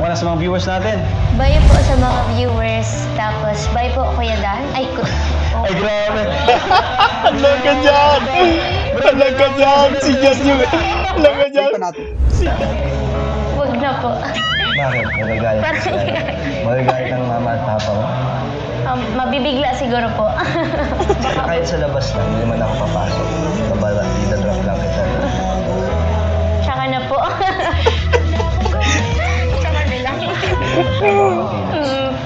ka na sa mga viewers natin. Bye po sa mga viewers. Tapos, bye po, Kuya Dan. Ay, Ay, grabe. Alam ka dyan! Alam ka dyan! Si Jess yung... Alam ka dyan! Huwag na po. Bakit? Magagalit ka sila. Magagalit ang mama at papa mo. Mabibigla siguro po. Kahit sa labas lang, hindi naman ako papasok. Idadrop lang kita. Tsaka na po. Tsaka na lang.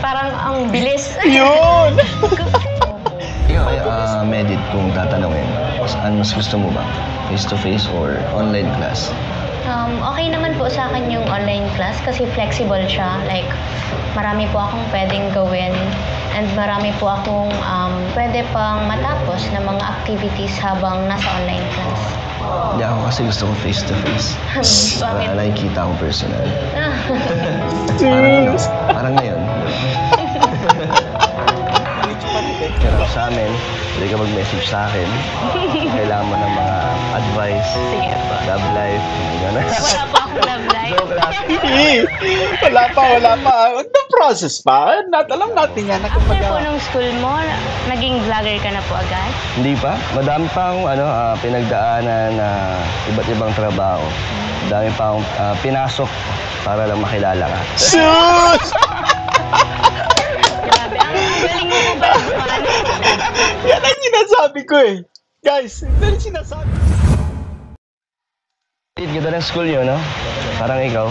Parang ang bilis. Yun! Ikaw ay Medit, kung tatanungin, saan mas gusto mo ba? Face-to-face or online class? Okay naman po sa akin yung online class kasi flexible siya. Like, marami po akong pwedeng gawin and marami po akong pwede pang matapos na mga activities habang nasa online class. Hindi ako kasi gusto ko face-to-face. Bakit? Para nakikita ko personal. Jeez! Parang ngayon. Pero sa amin, pwede ka mag-message sa akin. Kailangan mo ng mga advice, Sige po. love life, gano'n. Wala pa akong love life. Joke lang. Wala pa. The-process pa. Alam natin yan na After po kumbaga... nung school mo, naging vlogger ka na po agad? Hindi pa. Madami pa akong pinagdaanan na iba't ibang trabaho. Dami pa akong pinasok para lang makilala ka. Sus! Grabe, ang galing mo po ba naman? Yan ang sinasabi ko eh. Guys, ito yung sinasabi. Ganda ng school nyo, no? Parang ikaw.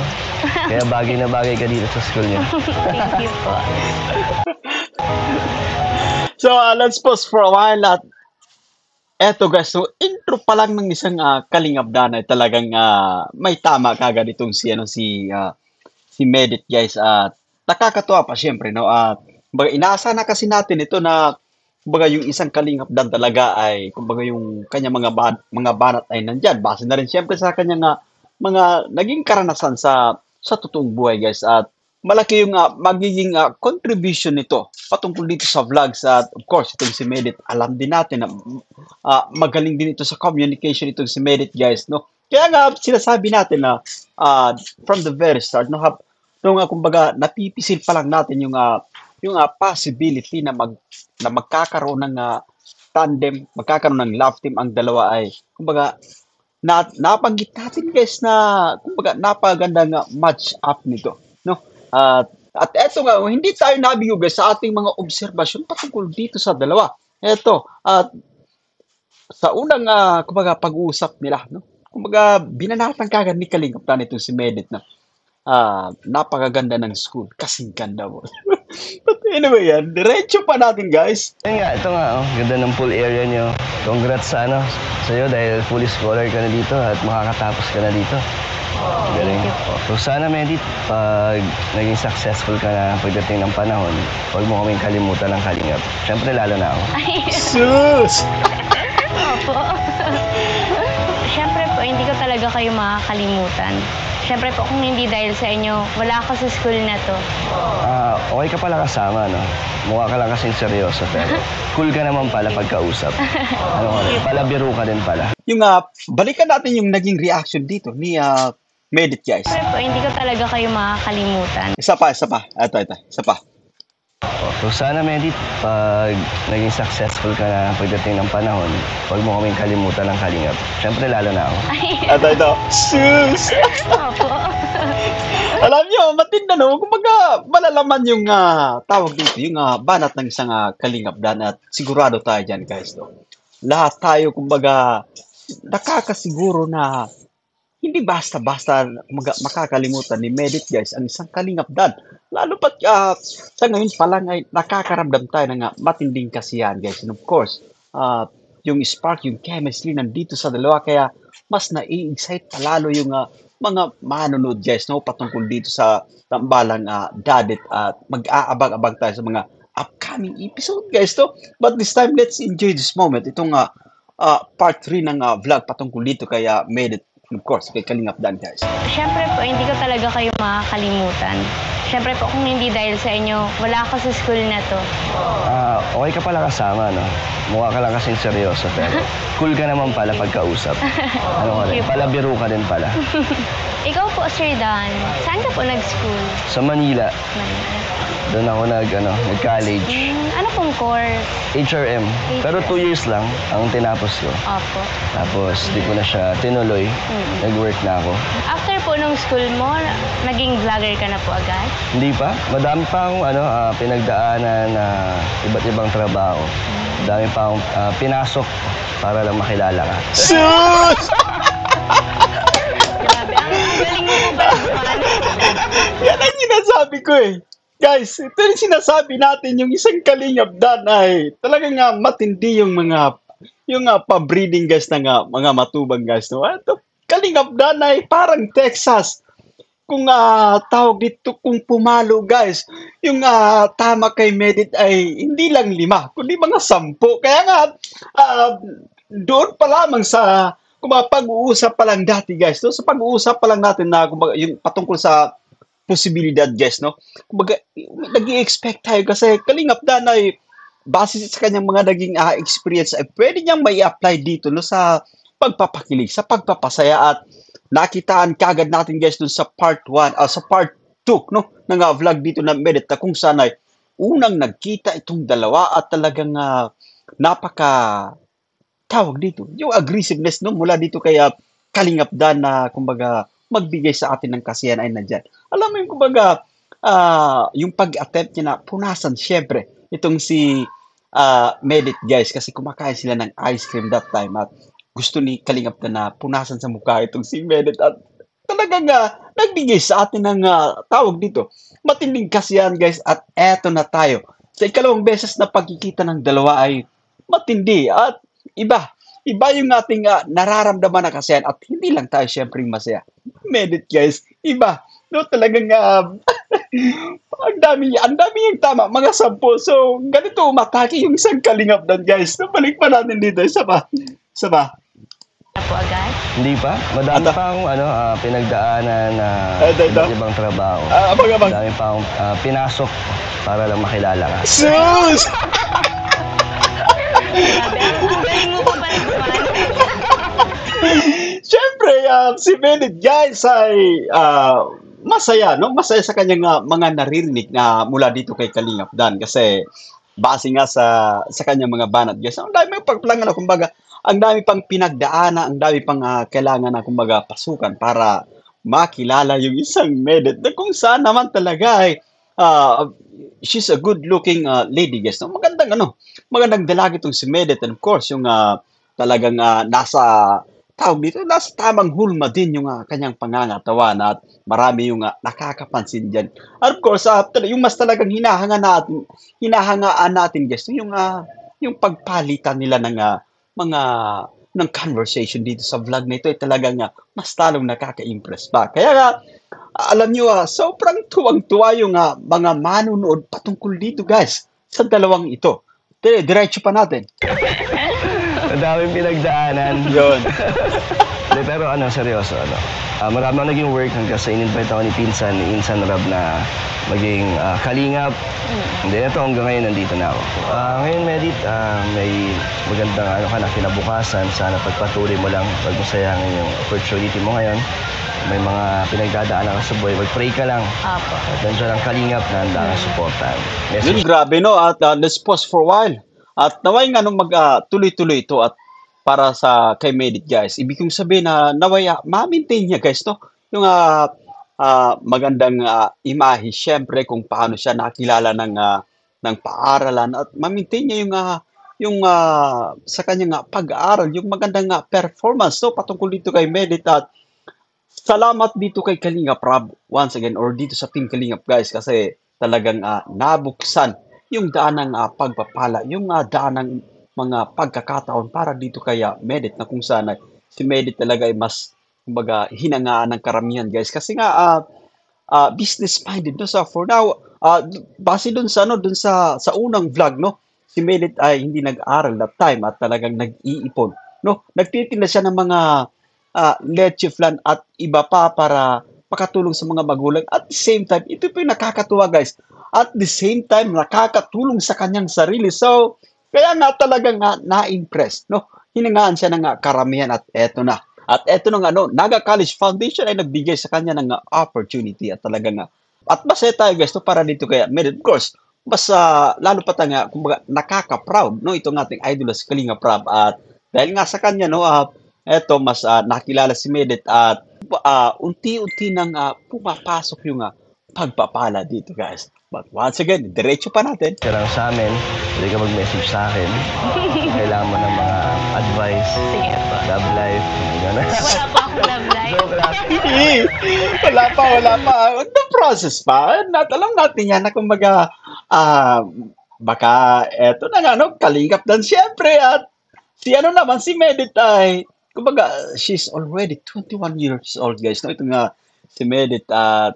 Kaya bagay na bagay ka dito sa school nyo. Thank you po. So, let's pause for a while at eto guys, so intro pa lang ng isang Kalingap Dan ay talagang may tama kagad itong si Medit guys at nakakatuwa pa syempre no at kumbaga inaasa na kasi natin ito na kumbaga yung isang Kalingap Dan talaga ay kumbaga yung kanya mga banat ay nandyan base na rin syempre sa kanyang mga naging karanasan sa totoong buhay guys at malaki yung magiging contribution nito patungkol dito sa vlogs at of course itong si Medit alam din natin na magaling din ito sa communication itong si Medit guys no kaya nga sinasabi natin na from the very start no nung kumbaga napipisil pa lang natin yung possibility na magkakaroon ng tandem magkakaroon ng love team ang dalawa ay kumbaga nabanggit natin guys na kumbaga napagandang match up nito no at eto nga, hindi tayo nabigo guys sa ating mga obserbasyon patungkol dito sa dalawa. Eto, at sa unang kumbaga pag-uusap nila, no? Kumbaga binanatan kagad ni Kalingap Dan itong si Medit na napakaganda ng school, kasing ganda mo. But anyway yan, diretso pa natin guys. Ayun nga, ito nga, ganda ng pool area nyo. Congrats sa'yo dahil fully scholar ka na dito at makakatapos ka na dito. Galing. So sana Medit, pag naging successful ka na pagdating ng panahon, huwag mo kaming kalimutan ng Kalingap. Siyempre lalo na ako. Sus! Opo. Siyempre po, hindi ko talaga kayo makakalimutan. Siyempre po, kung hindi dahil sa inyo, wala ako sa school na to. Okay ka pala kasama, no? Mukha ka lang kasing seryoso, pero cool ka naman pala pagkausap. Ano ka rin? Pala biro ka din pala. Yung balikan natin yung naging reaction dito ni Medit guys. Siyempre po, hindi ko talaga kayo makakalimutan. Isa pa. Ito, isa pa. So sana Medit, pag naging successful ka na pagdating ng panahon, huwag mo kaming kalimutan ng Kalingap. Siyempre lalo na ako. Ito. Sus! Opo. Alam nyo, matinda no, kumbaga malalaman yung tawag dito, yung banat ng isang Kalingap Dan at sigurado tayo dyan guys. No? Lahat tayo kumbaga nakakasiguro na hindi basta-basta makakalimutan ni Medit guys ang isang Kalingap Dan. Lalo pat sa ngayon pa lang ay nakakaramdam tayo ng matinding kasiyahan guys. And of course, yung spark, yung chemistry nandito sa dalawa kaya mas nai-excite palalo yung mga manonood guys no patungkol dito sa tambalang Dadit at mag-aabang-abang tayo sa mga upcoming episode guys no. But this time let's enjoy this moment itong part 3 ng vlog patungkol dito kaya Medit of course kay Kalingap Dan guys. Siyempre po, hindi ko talaga kayo makakalimutan. Siyempre po kung hindi dahil sa inyo, wala ako sa school na to. Okay ka pala kasama, no? Mukha ka lang kasing seryoso, pero cool ka naman pala pagkausap. Ano ka rin? Palabiro ka din pala. Ikaw po, Sir Dan, saan ka po nag-school? Sa Manila, Manila. doon ako nag-college. Ano pong course? HRM. Pero 2 years lang ang tinapos ko. Opo. Tapos, di ko na siya tinuloy. Nag-work na ako. After po nung school mo, naging vlogger ka na po agad? Hindi pa. Madami pa akong pinagdaanan na iba't ibang trabaho. Madami pa akong pinasok para lang makilala ka. Sus! Grabe, ang galing mo po ba naman? Yan ang sinasabi ko eh. Guys, ito yung sinasabi natin, yung isang Kalingap Dan ay talagang matindi yung mga pa-breeding guys ng mga matubang guys. No? Ito, Kalingap Dan ay parang Texas. Kung tawag dito, kung pumalo guys, yung tama kay Medit ay hindi lang 5, kundi mga 10. Kaya nga, doon pa lamang sa pag-uusap pa lang dati guys, no? Sa pag-uusap pa lang natin na yung patungkol sa posibilidad guys, no? Kumbaga, nag-i-expect tayo kasi Kalingap Dan ay base sa kanyang mga naging experience ay pwede niyang may apply dito no sa pagpapakilig, sa pagpapasaya at nakitaan kagad natin guys dun sa part 1 sa part 2 no ng vlog dito na Medit na kung saan ay unang nagkita itong dalawa at talagang napaka tawag dito yung aggressiveness no mula dito kay Kalingap Dan na kumbaga magbigay sa atin ng kasiyahan ay nandyan. Alam mo yung kumbaga yung pag-attempt niya na punasan syempre itong si Medit guys kasi kumakain sila ng ice cream that time at gusto ni Kalingap na punasan sa mukha itong si Medit at talagang nagbigay sa atin ng tawag dito. Matinding kasiyahan guys at eto na tayo. Sa ikalawang beses na pagkikita ng dalawa ay matindi at iba. Iba yung ating nararamdaman na kasiyahan at hindi lang tayo syempre masaya. Medit guys, iba. No, talagang ang dami yung tama, mga 10. So, ganito umatake yung isang Kalingap Dan guys. So, balik pa natin dito. Isa pa. Na po agad? Hindi pa. Madami pa akong pinagdaanan na iba't ibang trabaho. Madami pa akong pinasok para lang makilala ka. Sus! Grabe, ang galing mo po ba naman? Siyempre, si Medit guys ay masaya, no? Masaya sa kanyang mga naririnig na mula dito kay Kalingap Dan kasi base nga sa kanyang mga banat guys. Ang dami pagplangan na kumbaga, ang dami pang pinagdaanan, ang dami pang kailangan na kumbaga pasukan para makilala yung isang Medit na kung saan naman talaga ay she's a good-looking lady guys. No? Magandang dalaga itong si Medit and of course yung talagang nasa tamang hulma din yung kanyang pangangatawan at marami yung nakakapansin diyan. At of course, yung mas talagang hinahangaan natin guys, yung pagpalitan nila ng mga ng conversation dito sa vlog na ito ay talagang mas talong nakaka-impress pa. Kaya alam nyo, sobrang tuwang-tuwa yung mga manunood patungkol dito guys sa dalawang ito. Diretso pa natin. Ang daming pinagdaanan. Yun. Pero seryoso, marami akong naging work hanggang sa in-invite ako ni Insan Rab na maging Kalingap. Hindi, ito hanggang ngayon nandito na ako. Ngayon, Medit, may magandang kinabukasan. Sana pagpatuloy mo lang, pagmasayangin yung opportunity mo ngayon. May mga pinagdadaanan ka sa buhay, mag-pray ka lang. Apo. At nandiyan ang Kalingap na handa kang supportan. Yun, grabe no. At let's pause for a while. At naway nga nung tuloy-tuloy ito at para sa kay Medit guys. Ibig kong sabihin na naway ma-maintain niya guys no. Yung magandang imahe syempre kung paano siya nakilala ng paaralan at ma-maintain niya yung sa kanyang pag-aaral, yung magandang performance no patungkol dito kay Medit at salamat dito kay Kalingap Rab once again or dito sa Team Kalingap guys kasi talagang nabuksan yung daan ng pagpapala, yung daan ng mga pagkakataon para dito kaya Medit na kung saan si Medit talaga ay mas kumbaga hinangaan ng karamihan guys kasi nga business minded no so for now base dun sa unang vlog no si Medit ay hindi nag-aral that time at talagang nag-iipon no nagtitinda siya ng mga leche flan at iba pa para makatulong sa mga magulang. At the same time, ito po yung nakakatuwa guys. At the same time, nakakatulong sa kanyang sarili. So, kaya nga talagang na-impress, no? Hiningaan siya ng karamihan at eto na. At eto na nga, no, Naga College Foundation ay nagbigay sa kanya ng opportunity at talagang at masaya tayo guys, no, para dito kaya Merit. Of course, basta lalo pa tayo kumbaga, nakaka-proud, no, itong ating idol si Kalinga Prab. At dahil nga sa kanya, no, eto, mas nakilala si Medet at unti-unti nang pumapasok yung pagpapala dito guys. But once again, diretso pa natin. Ka lang sa amin, pwede ka mag-message sa akin. Kailangan mo ng mga advice, Sige po. love life, gano'n. Wala pa akong love life. Joke lang. Wala pa. The process pa. Alam natin yan na kumbaga, baka eto na nga, no, Kalingap Dan siyempre. At si si Medit ay, kumbaga, she's already 21 years old, guys. No? Ito nga, si Medit at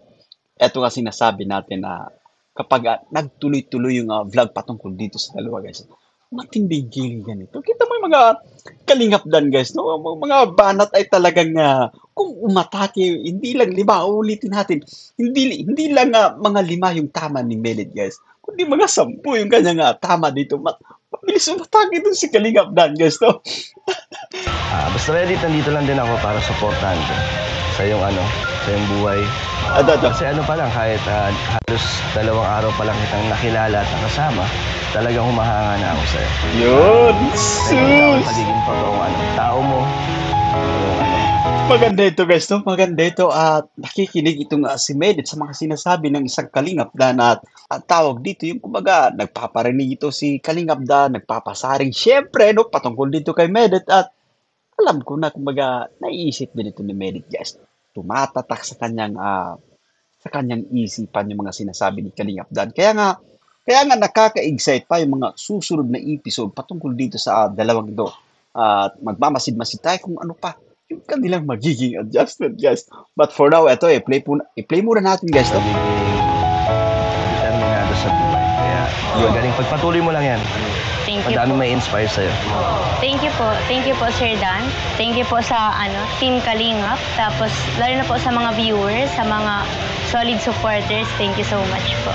eto nga sinasabi natin na kapag nagtuloy-tuloy yung vlog patungkol dito sa dalawa, guys. Matinding giling ganito. Kita mo yung mga Kalingap Dan, guys. No? Mga banat ay talagang kung umatake, hindi lang 5, ulitin natin. Hindi lang mga 5 yung tama ni Melit, guys. Kundi mga 10 yung kanyang tama dito. Mabilis umatake dun si Kalingap Dan, guys. No? Basta Reddit, nandito lang din ako para supportahan ka sa iyong sa iyong buhay. Kasi pa lang, kahit halos 2 araw pa lang kitang nakilala at nakasama, talagang humahanga na ako sa'yo. Yun! Sus! Pagiging totoong tao mo. Maganda ito guys, no? Maganda ito at nakikinig itong si Medit sa mga sinasabi ng isang Kalingap Dan at tawag dito yung kumbaga nagpaparinig ito si Kalingap Dan, nagpapasaring syempre, no? Patungkol dito kay Medit at alam ko na kumbaga naiisip din ito ni Medit guys. Tumatatak sa kanyang isipan yung mga sinasabi ni Kalingap Dan. Kaya nga nakaka-excite pa yung mga susunod na episode patungkol dito sa dalawang ito. At magmamasid-masid tayo kung ano pa yung kanilang magiging adjustment, guys. But for now, ito i-play muna natin, guys. No? Determinado sa buhay. Kaya, galing. Pagpatuloy mo lang yan. Thank you Madami po. may inspire sa'yo. Thank you po. Thank you po, Sir Dan. Thank you po sa Team Kalingap. Tapos, lalo na po sa mga viewers, sa mga solid supporters. Thank you so much po.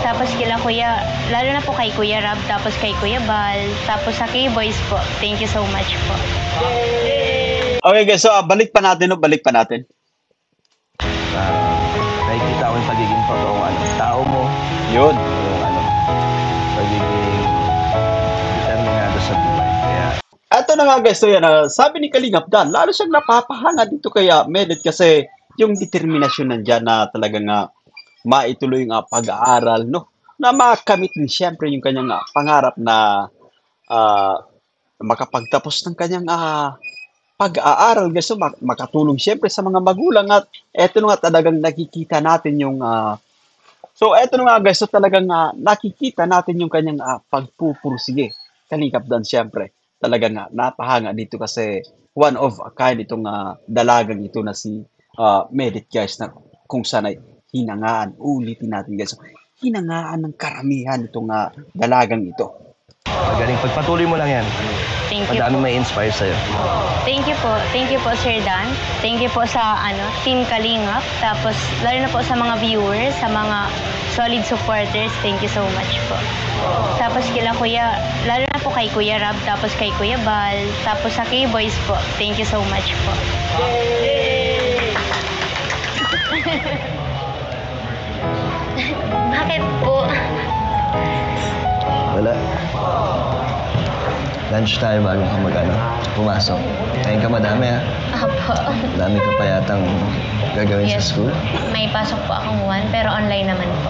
Tapos kila Kuya, lalo na po kay Kuya Rab, tapos kay Kuya Bal, tapos sa K-Boys po. Thank you so much po. Okay, guys. So, balik pa natin. Nakikita ko yung pagiging totoong tao mo. Yun. Yung pagiging determinado sa buhay. Kaya, Ito na nga, guys. So, yan. Sabi ni Kalingap Dan, lalo siyang napapahanga dito kay Medit kasi yung determinasyon nandiyan na talagang maituloy yung pag-aaral, no? Na makamit din siyempre yung kanyang pangarap na makapagtapos ng kanyang pag-aaral, guys. So, makatulong siyempre sa mga magulang at eto nga talagang nakikita natin yung so eto nga guys, so talagang nakikita natin yung kanyang pagpupursige. Kalingap Dan siyempre. Talagang napahanga dito kasi one of a kind itong dalagang ito na si Medit, guys, na kung sana'y hinangaan. Ulitin natin, guys. So, hinangaan ng karamihan itong dalagang ito. magaling. Pagpatuloy mo lang yan. Thank you Madami po. may inspire sa'yo. Thank you po. Thank you po, Sir Dan. Thank you po sa Team Kalingap. Tapos, lalo na po sa mga viewers, sa mga solid supporters. Thank you so much po. Tapos kila Kuya, lalo na po kay Kuya Rab, tapos kay Kuya Bal, tapos sa K-Boys po. Thank you so much po. Bakit po? Wala. Lunch tayo bago ka pumasok. Kain ka madami Apo. Dami ka pa yatang gagawin sa Yes. school. May pasok po akong 1, pero online naman po.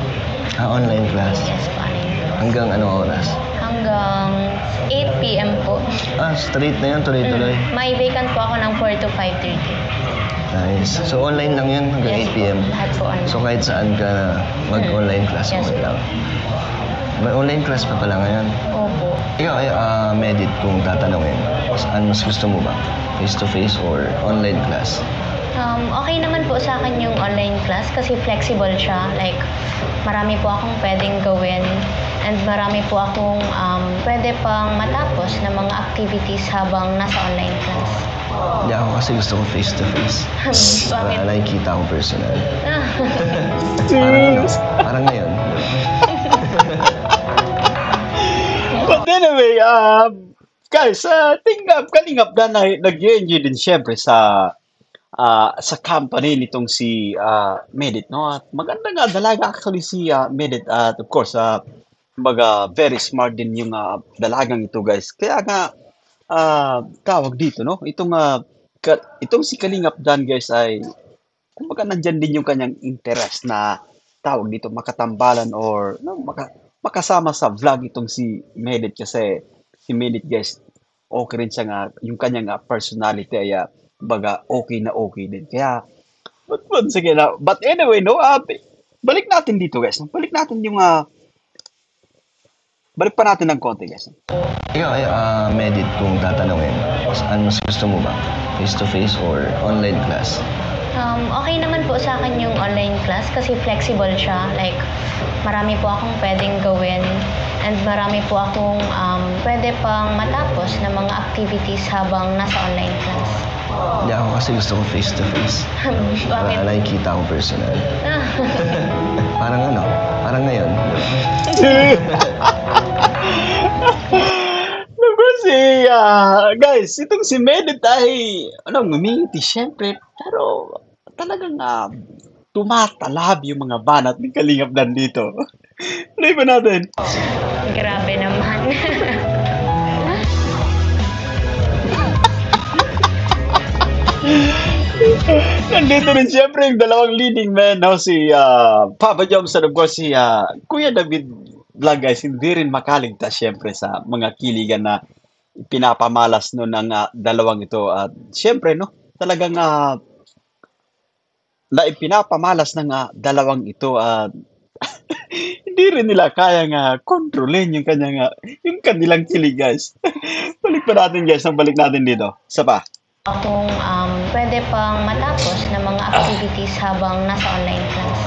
Online class. Yes po, online. Hanggang anong oras? Hanggang 8 p.m. po. Straight na yun, tuloy-tuloy. May vacant po ako ng 4 to 5:30. Nice. So online lang yun hanggang Yes 8 p.m. po, lahat po online. So kahit saan ka mag-online class, Yes okay po. lang. May online class pa pala ngayon. Opo. Ikaw ay Medit, kung tatanungin, saan mas gusto mo ba? Face-to-face or online class? Okay naman po sa akin yung online class kasi flexible siya. Like, marami po akong pwedeng gawin and marami po akong pwede pang matapos na mga activities habang nasa online class. Hindi ako kasi gusto ko face to face. Bakit? Para nakikita ko personal. Jeez. Parang ngayon. But anyway, guys, I think Kalingap Dan ay nag-enjoy din siyempre sa company nitong si Medit, no? At maganda nga dalaga actually si Medit at of course, very smart din yung dalagang ito, guys. Kaya nga tawag dito, no? Itong si Kalingap Dan, guys, ay kumbaga nandyan din yung kanyang interest na tawag dito makatambalan or no, makasama sa vlog itong si Medit kasi si Medit, guys, okay rin siya nga yung kanyang personality ay baga okay din. Kaya but once again, but anyway, no, balik natin dito, guys. Balik natin yung balik pa natin ng konti, guys. Ikaw ay Medit kung tatanungin. Ano mas gusto mo ba? Face to face or online class? Okay naman po sa akin yung online class kasi flexible siya. Like, marami po akong pwedeng gawin and marami po akong pwede pang matapos na mga activities habang nasa online class. Hindi ako kasi gusto ko face to face. Bakit? Para nakikita ko personal. Parang ngayon. Of course, guys, itong si Medit ay ngumingiti siyempre, pero talagang tumatalab yung mga banat ng Kalingap Dan dito. Play pa natin. Grabe naman. Nandito rin siyempre yung dalawang leading men, no? Si Papa Joms and of course si Kuya David Vlog, guys. Hindi rin makaligtas siyempre sa mga kiligan na pinapamalas no ng dalawang ito. At siyempre, no, talagang na ipinapamalas ng dalawang ito at hindi rin nila kayang kontrolin yung yung kanilang kilig, guys. Balik pa natin, guys. Balik natin dito. Isa pa. Akong pwede pang matapos na mga activities habang nasa online class.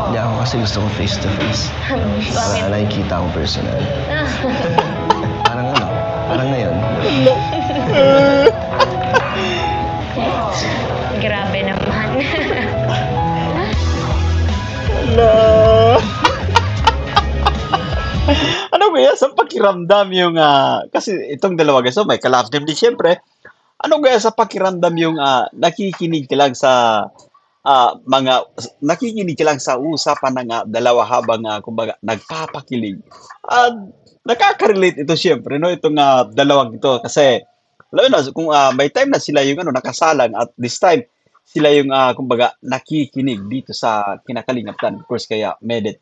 Hindi ako kasi gusto ko face to face. Bakit? Para nakikita ko personal. Parang ngayon. Grabe naman. Hello. Ano ba yan? Sa pakiramdam yung kasi itong dalawa, guys, may kalaf din siyempre. Ano kaya sa pakiramdam yung nakikinig ka lang sa nakikinig ka lang sa usapan ng dalawa habang kumbaga nagpapakilig. Nakaka-relate ito siyempre, no, itong dalawang ito kasi alam mo na kung may time na sila yung nakasalang at this time sila yung kumbaga nakikinig dito sa Kinakalingap Dan, of course kaya Medit.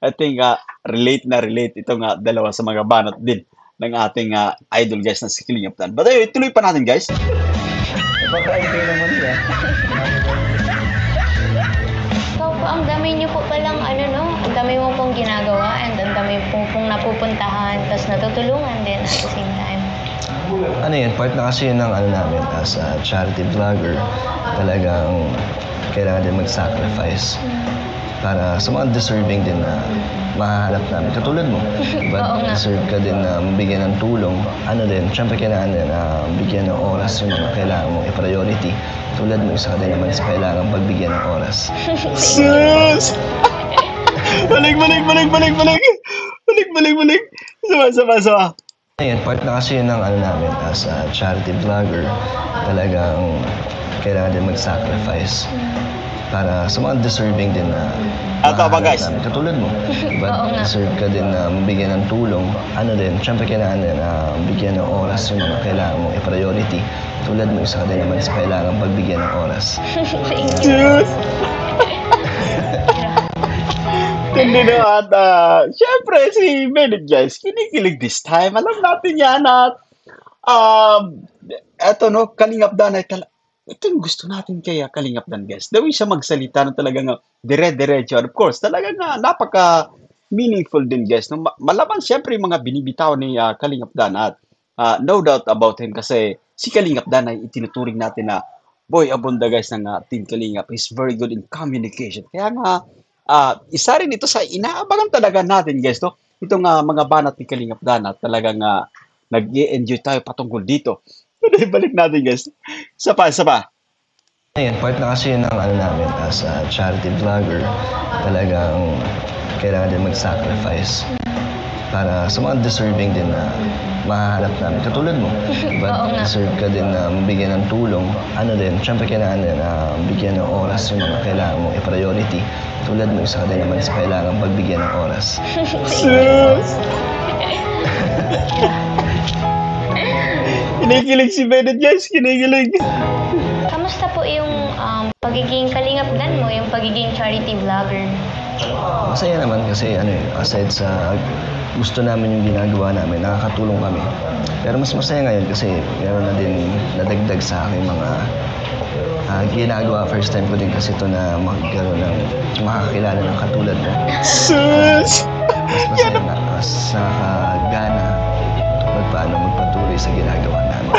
I think relate itong dalawa sa mga banat din ng ating idol, guys, na si Kalingap Dan. But anyway, tuloy pa natin, guys. Napaka-enjoy naman niya. Ikaw po, ang dami niyo po palang no? Ang dami mo pong ginagawa and ang dami pong napupuntahan tapos natutulungan din at the same time. Ano yun, part na kasi yun ng namin as a charity vlogger. Talagang kailangan din mag-sacrifice para sa mga deserving din na mahahanap namin. Katulad mo, diba? Oo nga. Deserve ka din na mabigyan ng tulong. Siyempre kailangan din bigyan ng oras yung mga kailangan mong i-priority. Tulad mo, isa ka din naman sa kailangan pagbigyan ng oras. Sus! Balik! Sama. Ayun, part na kasi yun ng namin as a charity vlogger. Talagang kailangan din mag-sacrifice para sa mga deserving din na Tama, guys. namin. Katulad mo, diba? Oo nga. Deserve ka din na mabigyan ng tulong. Siyempre kailangan din bigyan ng oras yung mga kailangan mong i-priority. Tulad mo, isa ka din naman sa kailangan pagbigyan ng oras. Thank you. Sus! Hindi na at syempre si Medit, guys, kinikilig this time. Alam natin yan at eto, no, Kalingap Dan ay ito yung gusto natin kaya Kalingap Dan, guys. The way siya magsalita na talagang dire-diretso. Of course, talagang napaka-meaningful din, guys. No? Malaman siyempre yung mga binibitaw ni Kalingap Dan at no doubt about him kasi si Kalingap Dan ay itinuturing natin na boy abunda, guys, ng Team Kalingap. He's very good in communication. Kaya nga, isa rin ito sa inaabangan talaga natin, guys, no? Itong mga banat ni Kalingap Dan at talagang nag-i-enjoy tayo patungkol dito. Balik natin guys. Isa pa. Ayun, part na kasi yun ng ano namin as a charity vlogger. Talagang kailangan din mag-sacrifice para sa mga deserving din na mahanap namin. Katulad mo, diba? Oo nga. Deserve ka din na mabigyan ng tulong. Ano din, syempre kailangan din na bigyan ng oras yung mga kailangan mong i-priority. Tulad mo, isa ka din naman sa kailangan pagbigyan ng oras. Sus! Kinikilig si Bennett guys, kinikilig. Kamusta po yung pagiging Kalingap Dan mo, yung pagiging charity vlogger? Masaya naman kasi ano aside sa gusto namin yung ginagawa namin, nakakatulong kami. Pero mas masaya ngayon kasi meron na din nadagdag sa aking mga ginagawa. First time ko din kasi ito na magkaroon ng makakilala ng katulad mo. Sus! Mas masaya na, mas nakakagana magpatuloy sa ginagawa namin.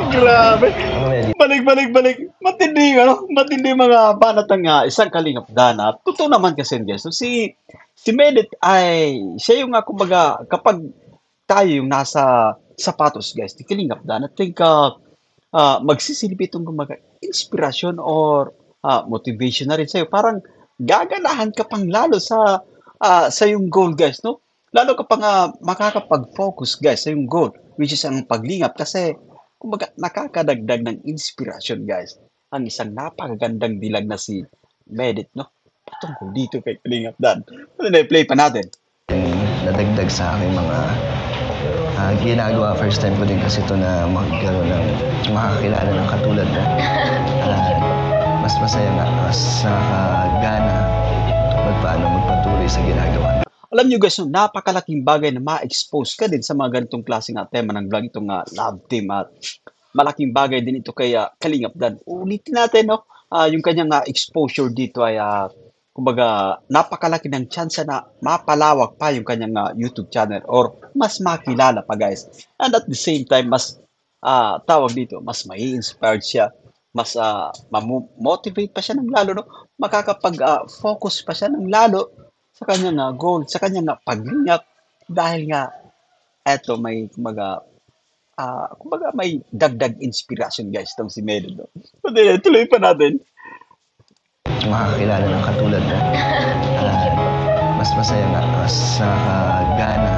Grabe. Ano medyo Balik. Matindi mga banatang isang Kalingap Dan. Totoo naman kasi guys. So, si Medit ay siya yung kumbaga kapag tayo yung nasa sapatos guys, ni Kalingap Dan, I think magsisilbi itong kumbaga inspirasyon or motivation na rin sa'yo. Parang gaganahan ka pang lalo sa yung goal guys, no? Lalo ka pang makakapag-focus guys sa yung goal, which is ang paglingap kasi kumbaga nakakadagdag ng inspirasyon guys ang isang napakagandang dilag na si Medit, no? Patungkol dito kay Kalingap Dan. Play pa natin. nadagdag sa aking mga ginagawa. First time ko din kasi ito na magkaroon ng makakilala ng katulad mo. Mas masaya nga, mas nakakagana magpatuloy sa ginagawa. Alam nyo guys, no, napakalaking bagay na ma-expose ka din sa mga ganitong klaseng tema ng vlog, itong love team at malaking bagay din ito kay Kalingap Dan. Ulitin natin, no? Yung kanyang exposure dito ay kumbaga napakalaki ng chance na mapalawak pa yung kanyang YouTube channel or mas makilala pa guys. And at the same time, mas tawag dito, mas mai-inspired siya, mas motivate pa siya ng lalo, no? Makakapag-focus pa siya ng lalo sa kanyang goal, sa kanyang paglingap dahil nga eto may kumbaga may dagdag inspiration guys tong si Medit, no? Pwede, tuloy pa natin. Makakilala ng katulad mo. Mas masaya nga, mas nakakagana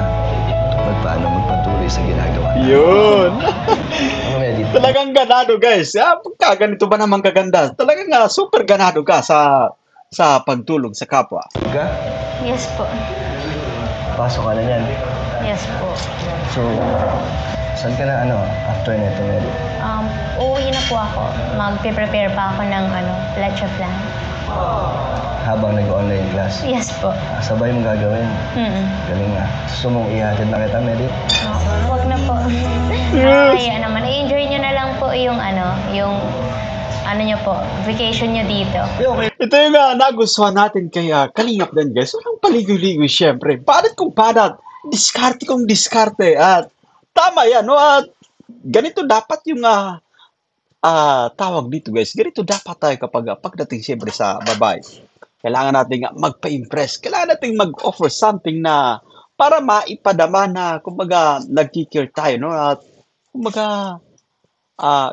magpatuloy sa ginagawa. Yun. Ano Medit? Talagang ganado guys. Pagka ganito ba naman kaganda? Talagang super ganado ka sa pagtulong sa kapwa. Ka? Yes po. Pasok ka na yan. Yes po. So, saan ka na after nito Medit? Uuwi na po ako. Magpe-prepare pa ako ng leche flan. Habang nag-online class? Yes po. Sabay mo gagawin. Galing nga. Gusto mong ihatid na kita, Medit? Huwag na po. Nakakaya naman. I-enjoy nyo na lang po yung nyo po, vacation nyo dito. Okay. Ito yung nagustuhan natin kay Kalingap Dan guys. Walang paligoy-ligoy syempre. Padat kung padat. Diskarte kung diskarte. At tama yan, no? At ganito dapat yung tawag dito guys. Ganito dapat tayo kapag pagdating syempre sa babae. Kailangan natin magpa-impress. Kailangan natin mag-offer something na para maipadama na kumbaga nagkikare tayo, no? At kumbaga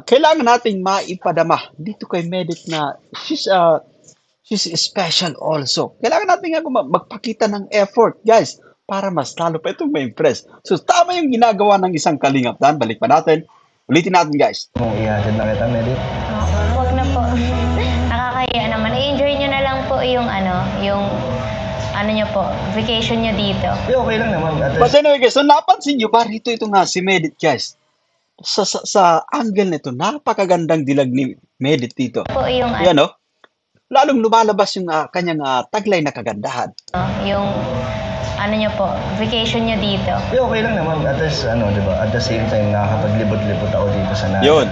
kailangan nating maipadama dito kay Medit na she's special also. Kailangan natin magpakita ng effort, guys, para mas lalo pa itong ma-impress. So, tama yung ginagawa ng isang Kalingap Dan. Balik pa natin. Ulitin natin, guys. Kung ihatid na kita, Medit? Huwag na po. Nakakaya naman. I-enjoy nyo na lang po yung nyo po, vacation nyo dito. Okay lang naman. But anyway, guys, so napansin nyo ba rito itong si Medit, guys? Sa angle nito, napakagandang dilag ni Medit dito. Po yung Yan, no? Lalong lumalabas yung kanyang taglay na kagandahan. yung nyo po, vacation nyo dito. Okay lang naman. At least, di ba? At the same time, nakakapag-libot-libot ako dito sa natin. Yun.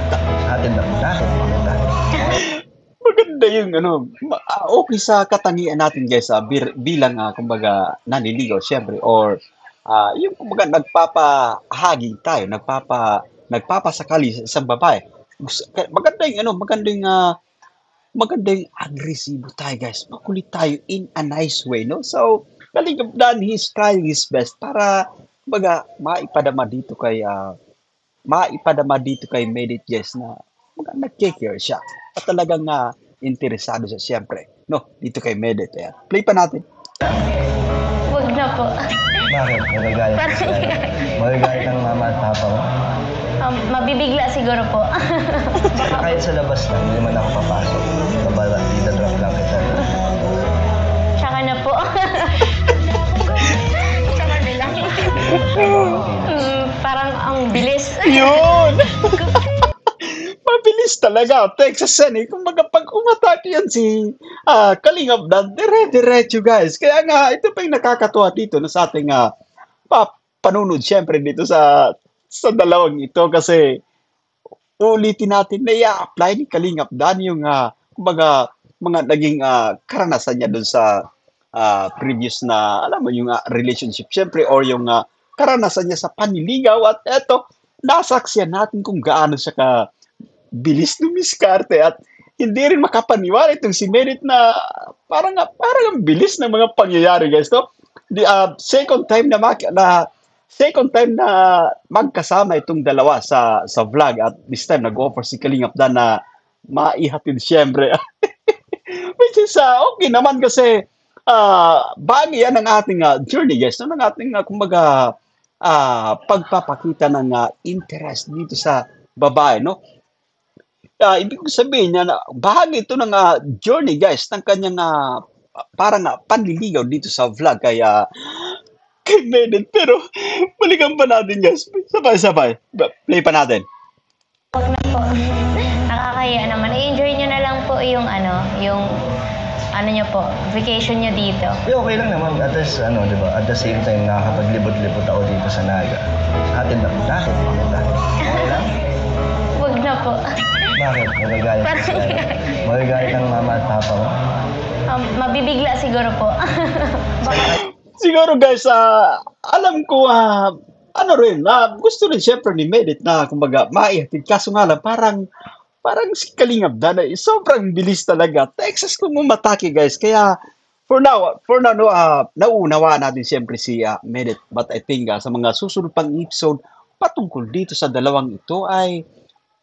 Hatid na kita. Maganda yung okay sa katangian natin guys bilang kumbaga naniligaw syempre or yung kumbaga nagpapahaging tayo, nagpapasakali sa isang babae. Magandang agresibo tayo guys. Makulit tayo in a nice way, no? So, Kalingap Dan, he's trying his best para kumbaga maipadama dito kay maipadama dito kay Medit guys na nag-take care siya. At talagang interesado siya siyempre. No, dito kay Medit. Ayan. Play pa natin. Wag na po. Bakit? Magagalit ka sila. Magagalit ang mama at papa mo. Mabibigla siguro po. Kahit sa labas lang, hindi man ako papasok. Babala, drop lang kita. Tsaka na po. Tsaka na lang. Parang ang bilis. Yun! Mabilis talaga. Texas yan eh. Kung pag umatake yan si Kalingap Dan, dire-diretso guys. Kaya nga, ito pa yung nakakatuwa dito na sa ating panunod syempre dito sa dalawang ito kasi ulitin natin na i-apply ni Kalingap Dan yung kumbaga mga naging karanasan niya doon sa previous na alam mo yung relationship syempre or yung karanasan niya sa panliligaw at eto nasaksiyan natin kung gaano siya ka bilis lumiskarte at hindi rin makapaniwala itong si Merit na parang ang bilis ng mga pangyayari guys no. Second time na magkasama itong dalawa sa vlog at this time nag-offer si Kalingap Dan na maihatid siyempre. Which is okay naman kasi bagay yan ang ating journey guys, no? Ng ating kumbaga pagpapakita ng interest dito sa babae, no? Ibig ko sabihin niya na bahagi ito ng journey guys ng kanyang parang panliligaw dito sa vlog kaya kay Medit. Pero balikan pa natin guys. Sabay-sabay. Play pa natin. Wag na po. Nakakaya naman. I-enjoy nyo na lang po yung ano nyo po, vacation nyo dito. Okay lang naman. At least, di ba, at the same time, nakakapaglibot-libot ako dito sa Naga. Atin lang. Bakit? Okay lang? Wag na po. Bakit? Magagalit ka sila. Magagalit ang mama at papa mo. Mabibigla siguro po. Siguro guys, alam ko gusto rin syempre ni Medit na kumbaga maihatid kaso nga lang parang si Kalingap Dan ay sobrang bilis talaga. Texas kung umatake guys. Kaya for now no, nauunawa natin syempre si Medit. But I think sa mga susunod pang episode patungkol dito sa dalawang ito ay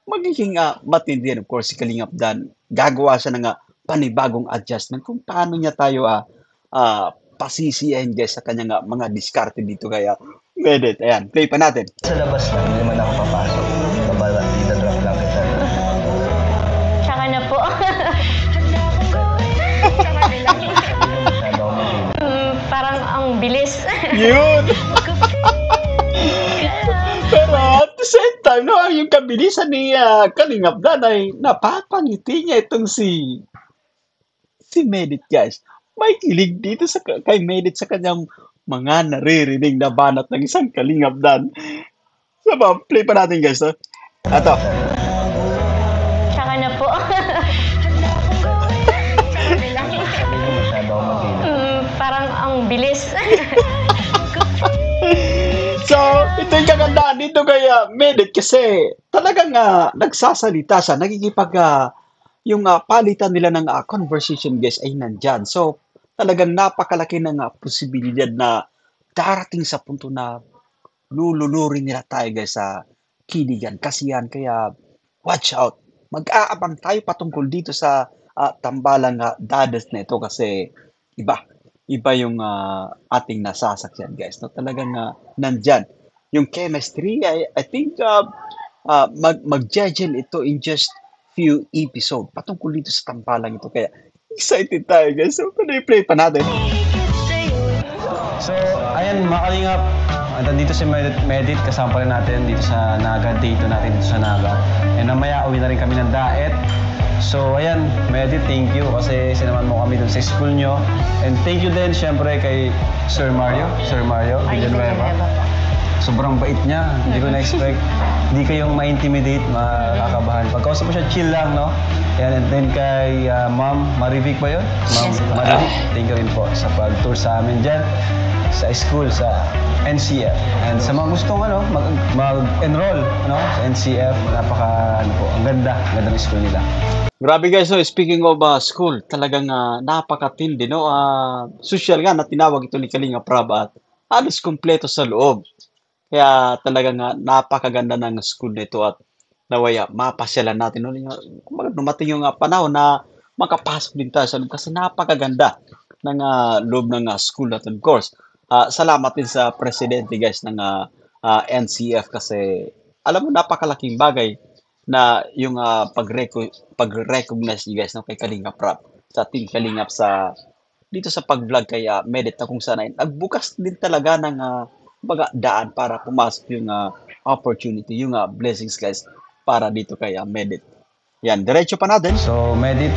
magiging matindi of course si Kalingap Dan. Gagawa siya ng panibagong adjustment kung paano niya tayo pasisiyahin guys sa kanyang mga diskarte dito kaya Medit. Ayan, play pa natin. Sa labas lang, hindi man ako papasok. Babala, drop lang kita. Tsaka na po. Tsaka na lang. Masyado ako mabilis. Parang ang bilis. Yun! Pero at the same time, no, yung kabilisan ni Kalingap Dan ay napapangiti niya itong si Medit guys. May kilig dito kay Medit sa kanyang mga naririnig na banat ng isang Kalingap Dan. Saba, play pa natin guys. No? Ato. Tsaka na po. Tsaka na lang. Masyado ako mabilis. Parang ang bilis. So, ito yung kagandaan dito kay Medit kasi talagang nagsasalita siya, yung palitan nila ng conversation guys ay nandyan. So, talagang napakalaki ng posibilidad na darating sa punto na lulunurin nila tayo guys sa kiligan, kasiyan. Kaya, watch out. Mag-aabang tayo patungkol dito sa tambalang dadas na ito kasi iba yung ating nasasaksiyan guys. No? Talagang nandyan. Yung chemistry, I think mag-judge ito in just few episode patungkol dito sa tambalang ito. Kaya excited tayo guys. So, play pa natin. So, ayan mga Kalingap. Nandito si Medit, kasama pa rin natin dito sa Naga, dito natin dito sa Naga. And mamaya uwi na rin kami ng Daet. So, ayan, Medit, thank you kasi sinaman mo kami dun sa school nyo. And thank you din, syempre, kay Sir Mario Villanueva. Sobrang bait niya, hindi ko na-expect. Hindi kayong ma-intimidate, makakabahan. Pagkausap mo siya, chill lang, no? Ayan, and then kay Ma'am Marivic ba yun? Ma'am Marivic, thank you rin po sa pag-tour sa amin dyan, sa school, sa NCF. And sa mga gustong mag-enroll sa NCF, ang gandang school nila. Grabe guys, no? Speaking of school, talagang napakatindi, no? Social nga na tinawag ito ni Kalingap Rab at halos kompleto sa loob. Kaya talagang napakaganda ng school nito at nawaya mapasyalan natin. Kumbaga, dumating yung panahon na makapasok din tayo sa loob kasi napakaganda ng loob ng school natin. Of course, salamat din sa presidente guys ng NCF kasi alam mo napakalaking bagay na yung pag-recognize niyo guys no, kay Kalingap Rap sa Team Kalingap sa dito sa pag-vlog kay Medit na kung saan ay nagbukas din talaga ng baga daan para pumasok yung opportunity, yung blessings guys para dito kay Medit. Yan, diretso pa natin. So, Medit,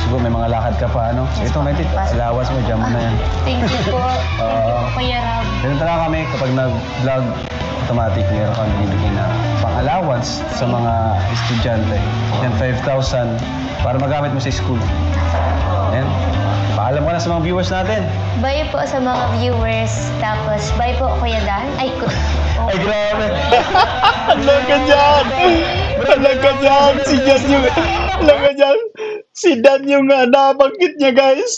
siguro may mga lakad ka pa, ano? Yes, Ito, po. Medit, lawas mo, jam mo na yan. Thank you po. Thank you po, Kuya Rob. Ganun talaga kami, kapag nag-vlog, automatic meron kami binibigay na pang-allowance sa mga estudyante. Yan, 5,000 para magamit mo sa school. Yan. Paalam ka na sa mga viewers natin. Bye po sa mga viewers. Tapos, bye po, Kuya Dan. Ay, Ay, grabe! Alam ka dyan! Alam ka dyan! Si Dan yung... Alam ka dyan! Si Dan yung nabanggit niya, guys.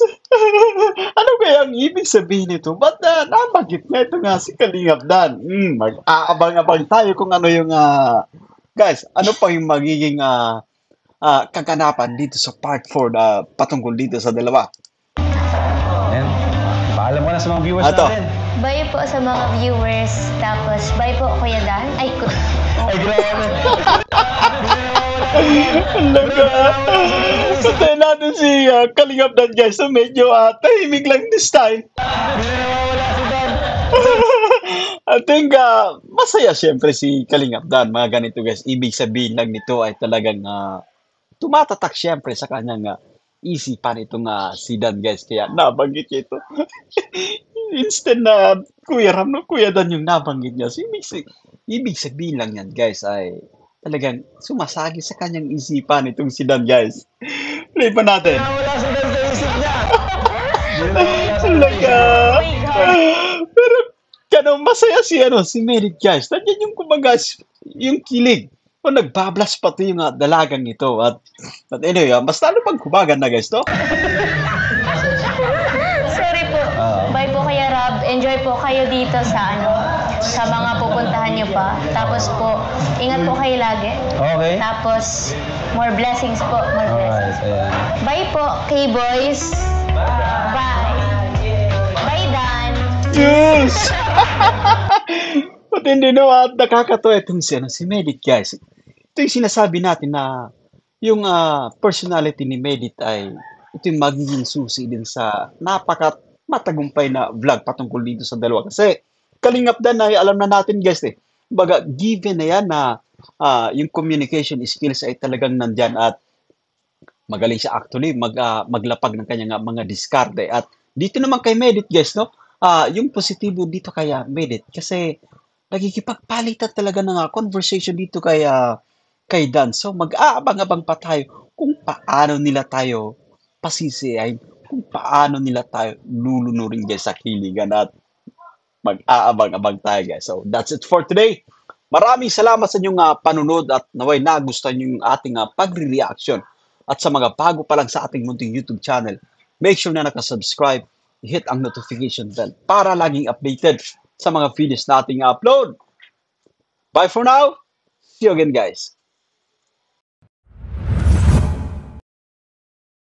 Ano kaya ang ibig sabihin nito? Ba't nabanggit niya ito nga si Kalingap Dan? Mag-aabang-abang tayo kung ano yung... guys, ano pa yung magiging kaganapan dito sa part 4 na patungkol dito sa dalawa? Yan. Paalam ka na sa mga viewers Ato. natin. bye po sa mga viewers. Tapos, bye po, Kuya Dan. Ay, Ay, grabe! Alam ka, patayin natin si Kalingap Dan, guys. So, medyo tahimik lang this time. I think masaya siyempre si Kalingap Dan, mga ganito guys. Ibig sabihin lang nito ay talagang tumatatak siyempre sa kanyang isipan itong si Dan guys. Kaya nabanggit niya ito. Instant na Kuya Ram, no? Kuya Dan yung nabanggit niya. So, ibig sabihin lang yan guys ay talagang sumasagi sa kanyang isipan itong si Dan guys. Play pa natin. Wala sa Dan sa isip niya! Talaga. Pero masaya si Merit guys. Nandiyan yung kumbaga yung kilig. O nagbablas pati yung dalagang ito. At anyway, mas lalo pag kumagan na guys, to? sorry po. Bye po, Kuya Rob. Enjoy po kayo dito sa sa mga pupuntahan niyo pa. Tapos po, ingat po kayo lagi. Okay. Tapos, more blessings po. More blessings. Alright, ayan. Bye po, K-Boys. Bye. Bye, Dan. Yes! At hindi na nakakatawa itong si Medit guys. Ito yung sinasabi natin na yung personality ni Medit ay ito yung magiging susi din sa matagumpay na vlog patungkol dito sa dalawa. Kasi Kalingap Dan ay alam na natin guys Baga given na yan na yung communication skills ay talagang nandyan at magaling siya actually maglapag ng kanyang mga diskarte. At dito naman kay Medit guys yung positibo dito kay Medit kasi nagkikipagpalitan talaga ng conversation dito kay Dan. So mag-aabang-abang pa tayo kung paano nila tayo pasisiyahin, kung paano nila tayo lulunurin guys sa kiligan at mag-aabang-abang tayo guys. So that's it for today. Maraming salamat sa inyong panunod at naway nagustuhan yung ating pagre-reaction. At sa mga bago pa lang sa ating munting YouTube channel, make sure na nakasubscribe, hit ang notification bell para laging updated sa mga videos nating upload. Bye for now. See you again guys.